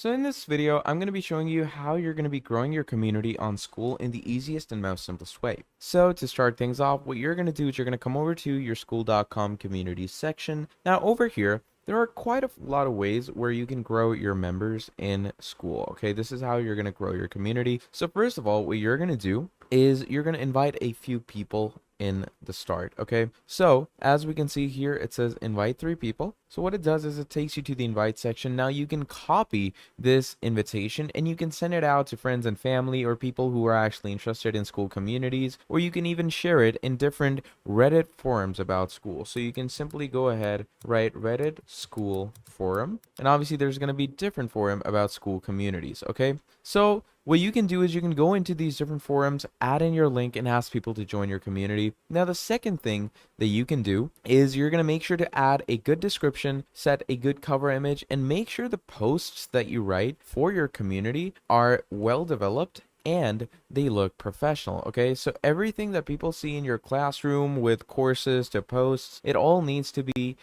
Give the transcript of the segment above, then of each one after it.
So in this video, I'm going to be showing you how you're going to be growing your community on Skool in the easiest and most simplest way. So to start things off, what you're going to do is you're going to come over to your Skool.com community section. Now over here, there are quite a lot of ways where you can grow your members in Skool. Okay, this is how you're going to grow your community. So first of all, what you're going to do is you're going to invite a few people in the start. Okay, so as we can see here, it says invite 3 people. So what it does is it takes you to the invite section. Now you can copy this invitation and you can send it out to friends and family or people who are actually interested in Skool communities, or you can even share it in different Reddit forums about Skool. So you can simply go ahead, write Reddit Skool forum, and obviously there's going to be different forum about Skool communities. Okay, so what you can do is you can go into these different forums, add in your link, and ask people to join your community. Now, the second thing that you can do is you're going to make sure to add a good description, set a good cover image, and make sure the posts that you write for your community are well developed and they look professional. Okay, so everything that people see in your classroom, with courses to posts, it all needs to be,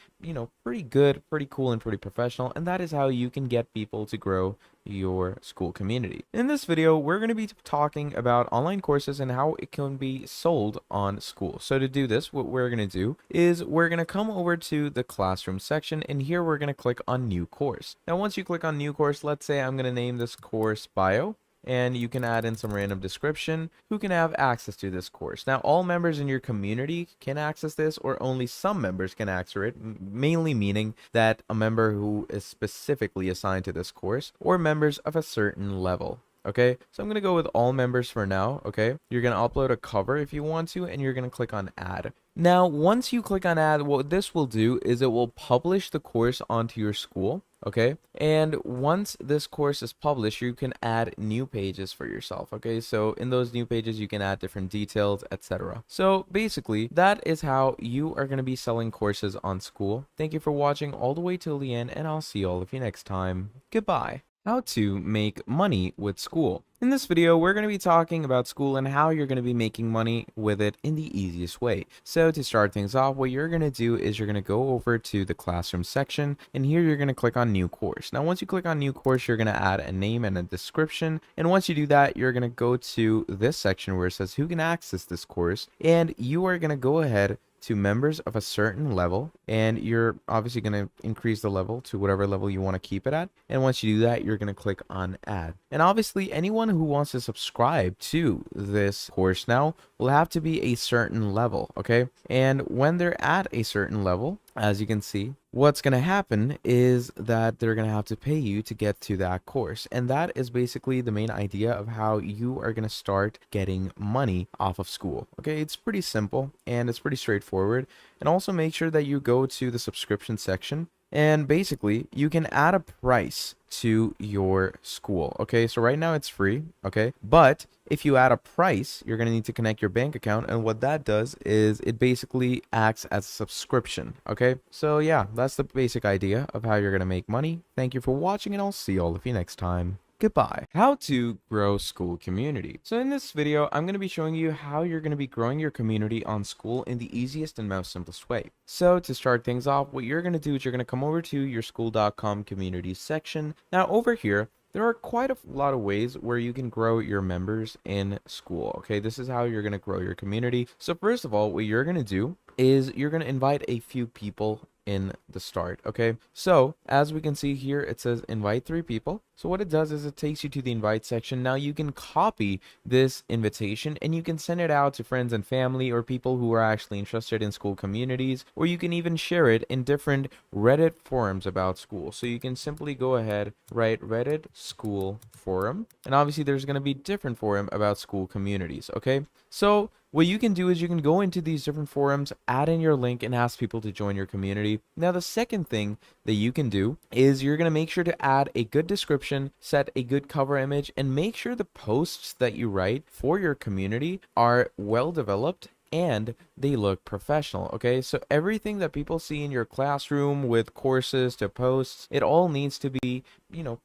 pretty good, pretty cool, and pretty professional. And that is how you can get people to grow your Skool community. In this video, we're going to be talking about online courses and how it can be sold on Skool. So to do this, what we're going to do is we're going to come over to the classroom section, and here we're going to click on new course. Now, once you click on new course, let's say I'm going to name this course bio, and you can add in some random description. Who can have access to this course? Now, all members in your community can access this, or only some members can access it, mainly meaning that a member who is specifically assigned to this course, or members of a certain level. Okay, so I'm going to go with all members for now. Okay, you're going to upload a cover if you want to, and you're going to click on add. Now, once you click on add, what this will do is it will publish the course onto your Skool. Okay, and once this course is published, you can add new pages for yourself. Okay, so in those new pages, you can add different details, etc. So basically, that is how you are going to be selling courses on Skool. Thank you for watching all the way till the end, and I'll see all of you next time. Goodbye. How to make money with Skool. In this video, we're going to be talking about Skool and how you're going to be making money with it in the easiest way. So to start things off, what you're going to do is you're going to go over to the classroom section, and here you're going to click on new course. Now, once you click on new course, you're going to add a name and a description. And once you do that, you're going to go to this section where it says who can access this course, and you are going to go ahead to members of a certain level, and you're obviously going to increase the level to whatever level you want to keep it at. And once you do that, you're going to click on add. And obviously anyone who wants to subscribe to this course now will have to be a certain level. Okay, and when they're at a certain level, as you can see, what's going to happen is that they're going to have to pay you to get to that course. And that is basically the main idea of how you are going to start getting money off of Skool. Okay, it's pretty simple and it's pretty straightforward. And also make sure that you go to the subscription section, and basically you can add a price to your Skool. Okay, so right now it's free. Okay, but if you add a price, you're going to need to connect your bank account, and what that does is it basically acts as a subscription. Okay, so yeah, that's the basic idea of how you're going to make money. Thank you for watching, and I'll see all of you next time. Goodbye. How to grow Skool community. So in this video, I'm going to be showing you how you're going to be growing your community on Skool in the easiest and most simplest way. So to start things off, what you're going to do is you're going to come over to your Skool.com community section. Now over here, there are quite a lot of ways where you can grow your members in Skool. Okay, this is how you're going to grow your community. So first of all, what you're going to do is you're going to invite a few people in the start. Okay, so as we can see here, it says invite 3 people. So what it does is it takes you to the invite section. Now you can copy this invitation and you can send it out to friends and family or people who are actually interested in Skool communities, or you can even share it in different Reddit forums about Skool. So you can simply go ahead, write Reddit Skool forum, and obviously there's going to be different forum about Skool communities. Okay, so what you can do is you can go into these different forums, add in your link, and ask people to join your community. Now, the second thing that you can do is you're going to make sure to add a good description, set a good cover image, and make sure the posts that you write for your community are well developed and they look professional. Okay, so everything that people see in your classroom, with courses to posts, it all needs to be,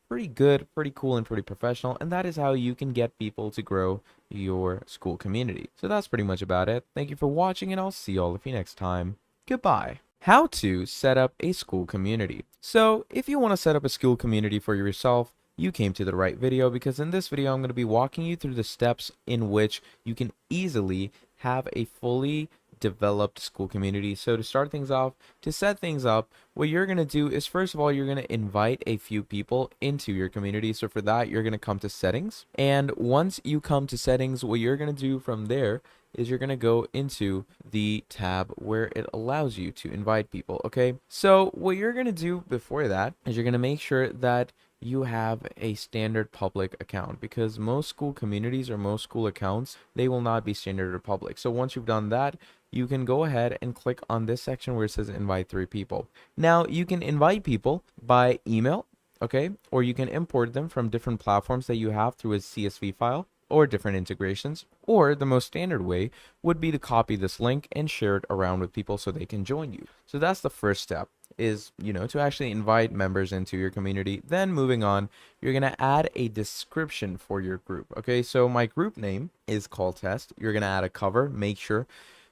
pretty good, pretty cool, and pretty professional. And that is how you can get people to grow your Skool community. So that's pretty much about it. Thank you for watching, and I'll see all of you next time. Goodbye. How to set up a Skool community. So if you want to set up a Skool community for yourself, you came to the right video, because in this video I'm going to be walking you through the steps in which you can easily have a fully developed Skool community. So to start things off, to set things up, what you're going to do is, first of all, you're going to invite a few people into your community. So for that, you're going to come to settings. And once you come to settings, what you're going to do from there is you're going to go into the tab where it allows you to invite people. Okay, so what you're going to do before that is you're going to make sure that you have a standard public account, because most Skool communities or most Skool accounts, they will not be standard or public. So once you've done that, you can go ahead and click on this section where it says invite 3 people. Now you can invite people by email, okay, or you can import them from different platforms that you have through a CSV file or different integrations, or the most standard way would be to copy this link and share it around with people so they can join you. So that's the first step, is, to actually invite members into your community. Then moving on, you're going to add a description for your group. Okay, so my group name is call test. You're going to add a cover, make sure,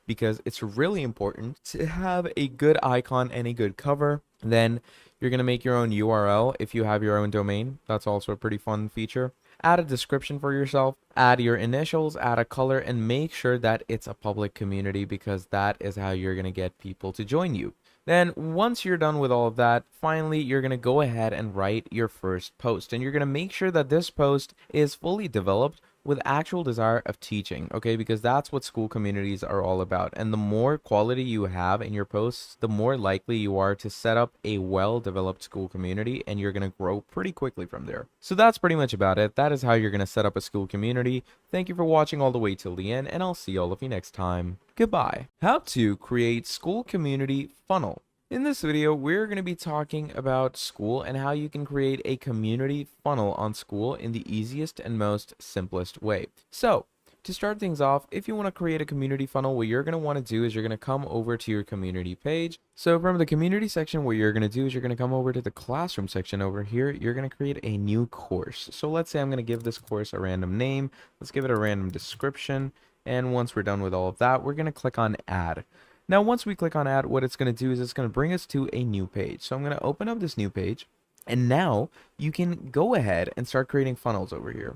because it's really important to have a good icon and a good cover. Then you're going to make your own URL if you have your own domain. That's also a pretty fun feature. Add a description for yourself, add your initials, add a color, and make sure that it's a public community, because that is how you're going to get people to join you. Then once you're done with all of that, finally, you're going to go ahead and write your first post. And you're going to make sure that this post is fully developed with actual desire of teaching, okay? Because that's what Skool communities are all about. And the more quality you have in your posts, the more likely you are to set up a well-developed Skool community, and you're going to grow pretty quickly from there. So that's pretty much about it. That is how you're going to set up a Skool community. Thank you for watching all the way till the end, and I'll see all of you next time. Goodbye. How to create Skool community funnel. In this video, we're going to be talking about Skool and how you can create a community funnel on Skool in the easiest and most simplest way. So, to start things off, if you want to create a community funnel, what you're going to want to do is you're going to come over to your community page. So from the community section, what you're going to do is you're going to come over to the classroom section over here. You're going to create a new course. So let's say I'm going to give this course a random name. Let's give it a random description. And once we're done with all of that, we're going to click on add. Now, once we click on add, what it's going to do is it's going to bring us to a new page. So I'm going to open up this new page, and now you can go ahead and start creating funnels over here.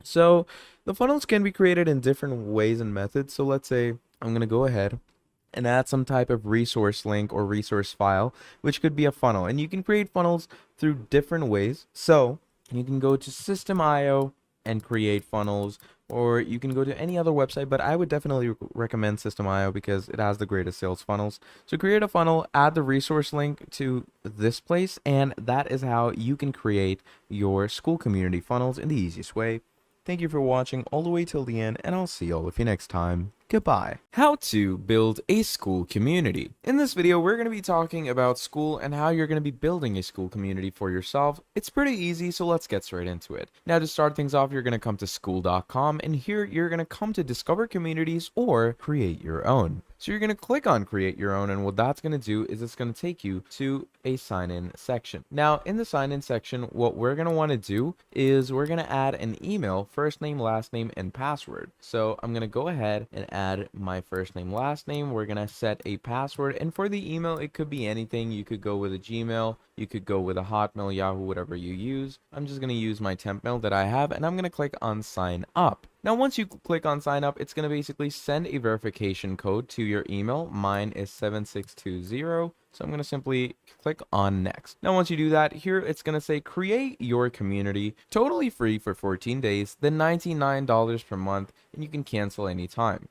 So the funnels can be created in different ways and methods. So let's say I'm going to go ahead and add some type of resource link or resource file, which could be a funnel. And you can create funnels through different ways. So you can go to System.io and create funnels, or you can go to any other website, but I would definitely recommend System.io because it has the greatest sales funnels. So create a funnel, add the resource link to this place, and that is how you can create your Skool community funnels in the easiest way. Thank you for watching all the way till the end, and I'll see all of you next time. Goodbye. How to build a Skool community. In this video, we're going to be talking about Skool and how you're going to be building a Skool community for yourself. It's pretty easy, so let's get straight into it. Now, to start things off, you're going to come to Skool.com, and here you're going to come to discover communities or create your own. So you're going to click on create your own, and what that's going to do is it's going to take you to a sign-in section. Now, in the sign-in section, what we're going to want to do is we're going to add an email, first name, last name, and password. So I'm going to go ahead and add my first name, last name. We're going to set a password, and for the email, it could be anything. You could go with a Gmail, you could go with a Hotmail, Yahoo, whatever you use. I'm just going to use my temp mail that I have, and I'm going to click on sign up. Now, once you click on sign up, it's going to basically send a verification code to your email. Mine is 7620. So I'm going to simply click on next. Now, once you do that, here it's going to say create your community, totally free for 14 days, then $99 per month, and you can cancel anytime.